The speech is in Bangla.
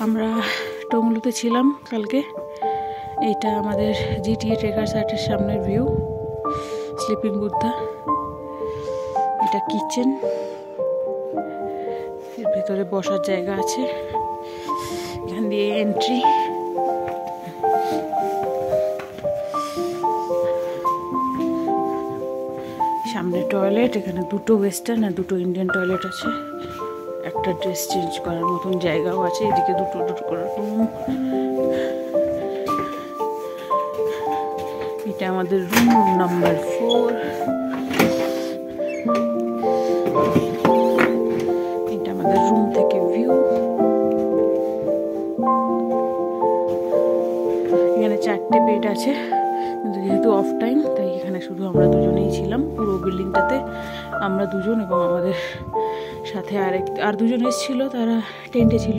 আমরা টংলুতে ছিলাম কালকে। এইটা আমাদের জিটিএ ট্রেকার সাইটের সামনের ভিউ, স্লিপিং বুদ্ধা। এটা কিচেন, এর ভিতরে বসার জায়গা আছে, এখান দিয়ে এন্ট্রি। সামনে টয়লেট, এখানে দুটো ওয়েস্টার্ন আর দুটো ইন্ডিয়ান টয়লেট আছে। একটা ড্রেস চেঞ্জ করার মতন জায়গাও আছে, এদিকে দুটো দুটো করে রুম। এটা আমাদের রুম নাম্বার 4। এটা আমাদের রুম থেকে ভিউ। এখানে 4টে বেড আছে, কিন্তু যেহেতু অফ টাইম তাই এখানে শুধু আমরা দুজনেই ছিলাম। পুরো বিল্ডিংটাতে আমরা দুজন এবং আমাদের সাথে আর দুজন এসেছিল, তারা টেন্টে ছিল।